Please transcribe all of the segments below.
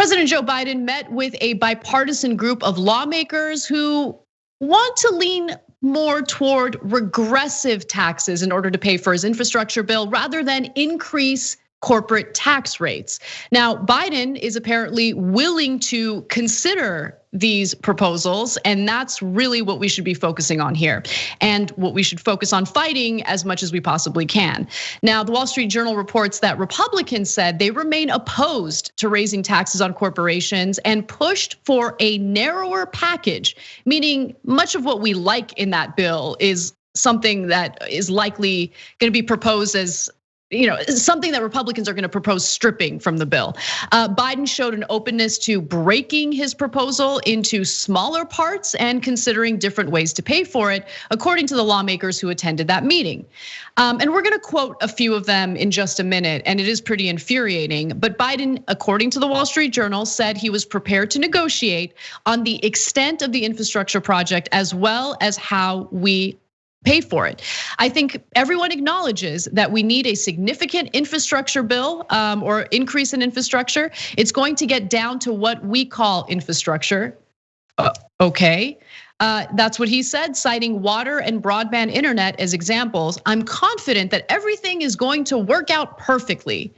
President Joe Biden met with a bipartisan group of lawmakers who want to lean more toward regressive taxes in order to pay for his infrastructure bill rather than increase corporate tax rates. Now, Biden is apparently willing to consider these proposals, and that's really what we should be focusing on here, and what we should focus on fighting as much as we possibly can. Now, the Wall Street Journal reports that Republicans said they remain opposed to raising taxes on corporations and pushed for a narrower package, meaning much of what we like in that bill is something that is likely going to be proposed as something that Republicans are going to propose stripping from the bill. Biden showed an openness to breaking his proposal into smaller parts and considering different ways to pay for it, according to the lawmakers who attended that meeting. And we're going to quote a few of them in just a minute, and it is pretty infuriating. But Biden, according to the Wall Street Journal, said he was prepared to negotiate on the extent of the infrastructure project as well as how we pay for it. I think everyone acknowledges that we need a significant infrastructure bill or increase in infrastructure. It's going to get down to what we call infrastructure. Okay. That's what he said, citing water and broadband internet as examples. I'm confident that everything is going to work out perfectly.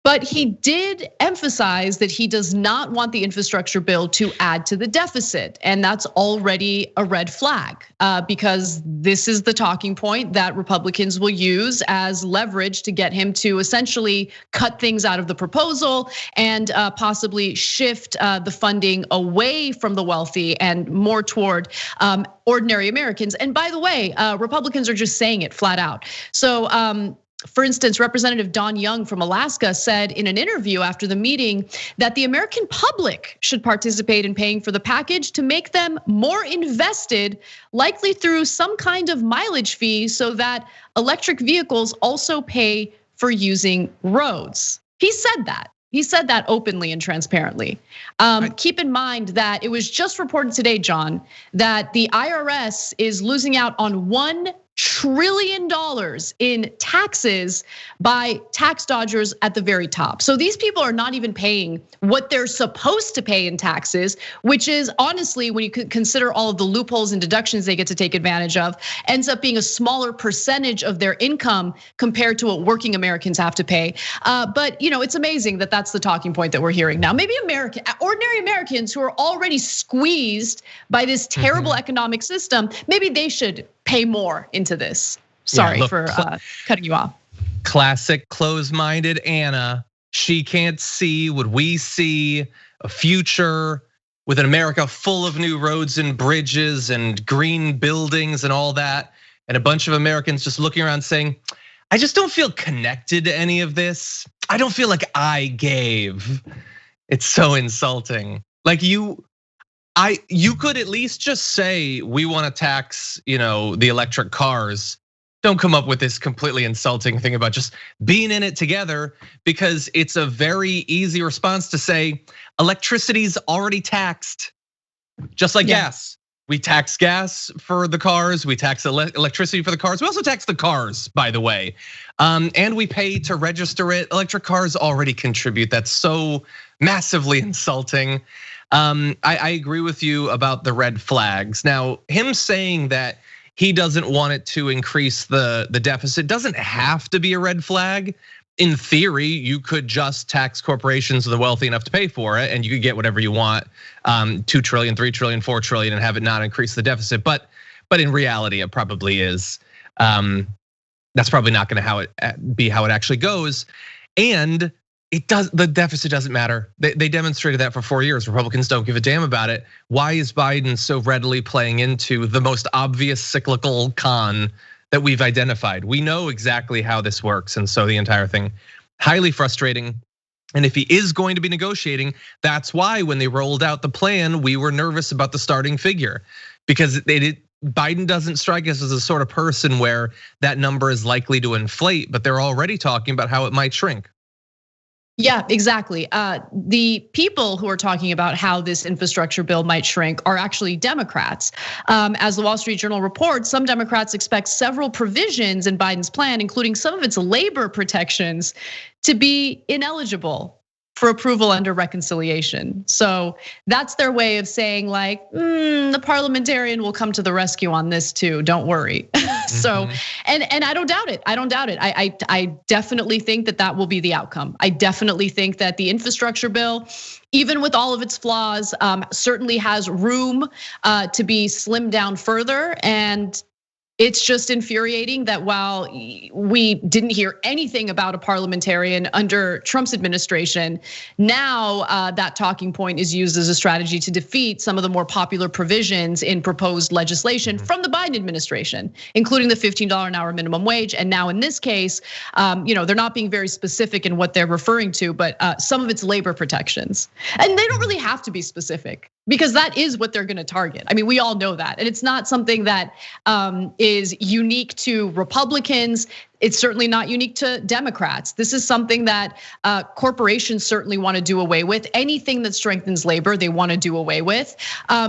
But he did emphasize that he does not want the infrastructure bill to add to the deficit. And that's already a red flag because this is the talking point that Republicans will use as leverage to get him to essentially cut things out of the proposal and possibly shift the funding away from the wealthy and more toward ordinary Americans. And by the way, Republicans are just saying it flat out. So, for instance, Representative Don Young from Alaska said in an interview after the meeting that the American public should participate in paying for the package to make them more invested, likely through some kind of mileage fee so that electric vehicles also pay for using roads. He said that. He said that openly and transparently. Keep in mind that it was just reported today, John, that the IRS is losing out on $1 trillion in taxes by tax dodgers at the very top. So these people are not even paying what they're supposed to pay in taxes, which is honestly, when you consider all of the loopholes and deductions they get to take advantage of, ends up being a smaller percentage of their income compared to what working Americans have to pay. But it's amazing that that's the talking point that we're hearing now. Maybe ordinary Americans who are already squeezed by this terrible economic system, maybe they should pay more into this. Sorry for cutting you off. Classic closed-minded Anna. She can't see what we see, a future with an America full of new roads and bridges and green buildings and all that. And a bunch of Americans just looking around saying, I just don't feel connected to any of this. I don't feel like I gave. It's so insulting. Like you could at least just say we want to tax, the electric cars. Don't come up with this completely insulting thing about just being in it together, because it's a very easy response to say electricity's already taxed, just like gas. We tax gas for the cars, we tax electricity for the cars. We also tax the cars, by the way. And we pay to register it. Electric cars already contribute. That's so massively insulting. I agree with you about the red flags. Now, him saying that he doesn't want it to increase the deficit doesn't have to be a red flag. In theory, you could just tax corporations of the wealthy enough to pay for it, and you could get whatever you want, 2 trillion, 3 trillion, 4 trillion, and have it not increase the deficit. But in reality, it probably is. That's probably not going to be how it actually goes. And the deficit doesn't matter. They demonstrated that for 4 years. Republicans don't give a damn about it. Why is Biden so readily playing into the most obvious cyclical con that we've identified? We know exactly how this works. And so the entire thing, highly frustrating. And if he is going to be negotiating, that's why when they rolled out the plan, we were nervous about the starting figure, because Biden doesn't strike us as a sort of person where that number is likely to inflate, but they're already talking about how it might shrink. Yeah, exactly. The people who are talking about how this infrastructure bill might shrink are actually Democrats. As the Wall Street Journal reports, some Democrats expect several provisions in Biden's plan, including some of its labor protections, to be ineligible for approval under reconciliation. So that's their way of saying like, the parliamentarian will come to the rescue on this too, don't worry. So, and I don't doubt it, I definitely think that will be the outcome. I definitely think that the infrastructure bill, even with all of its flaws, certainly has room to be slimmed down further. And it's just infuriating that while we didn't hear anything about a parliamentarian under Trump's administration, now that talking point is used as a strategy to defeat some of the more popular provisions in proposed legislation from the Biden administration, including the $15 an hour minimum wage. And now in this case, they're not being very specific in what they're referring to, but some of its labor protections. And they don't really have to be specific, because that is what they're gonna target. I mean, we all know that. And it's not something that is unique to Republicans. It's certainly not unique to Democrats. This is something that corporations certainly want to do away with. Anything that strengthens labor, they want to do away with.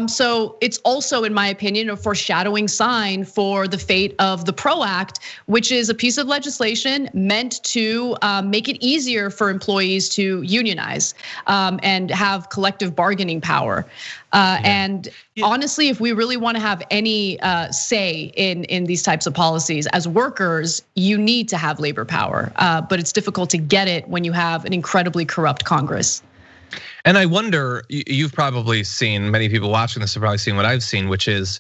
So it's also, in my opinion, a foreshadowing sign for the fate of the PRO Act, which is a piece of legislation meant to make it easier for employees to unionize and have collective bargaining power. And honestly, if we really want to have any say in these types of policies as workers, you need to have labor power, but it's difficult to get it when you have an incredibly corrupt Congress. And I wonder, you've probably seen, many people watching this have probably seen what I've seen, which is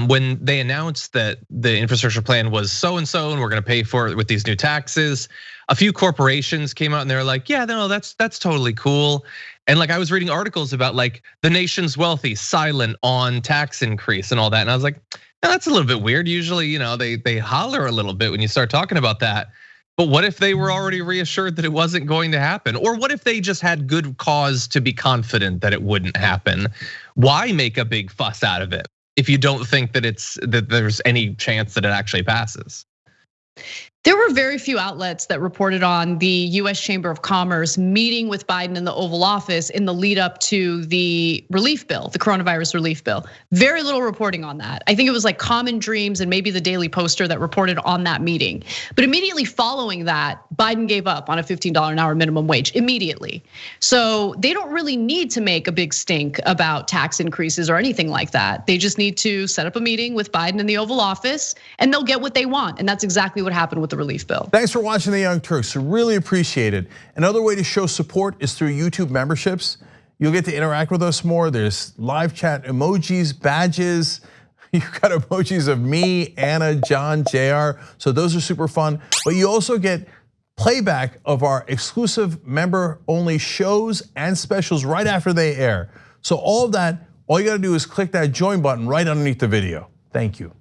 when they announced that the infrastructure plan was so-and-so and we're gonna pay for it with these new taxes, a few corporations came out and they're like, yeah, no, that's totally cool. And like I was reading articles about like the nation's wealthy silent on tax increase and all that. And I was like, no, that's a little bit weird. Usually, they holler a little bit when you start talking about that. But what if they were already reassured that it wasn't going to happen? Or what if they just had good cause to be confident that it wouldn't happen? Why make a big fuss out of it if you don't think that there's any chance that it actually passes? There were very few outlets that reported on the US Chamber of Commerce meeting with Biden in the Oval Office in the lead up to the relief bill, the coronavirus relief bill. Very little reporting on that. I think it was like Common Dreams and maybe the Daily Poster that reported on that meeting. But immediately following that, Biden gave up on a $15 an hour minimum wage immediately. So they don't really need to make a big stink about tax increases or anything like that. They just need to set up a meeting with Biden in the Oval Office and they'll get what they want. And that's exactly what happened with the relief bill. Thanks for watching the Young Turks, really appreciate it. Another way to show support is through YouTube memberships. You'll get to interact with us more. There's live chat emojis, badges. You've got emojis of me, Anna, John, JR. So those are super fun. But you also get playback of our exclusive member only shows and specials right after they air. So all of that, all you gotta do is click that join button right underneath the video. Thank you.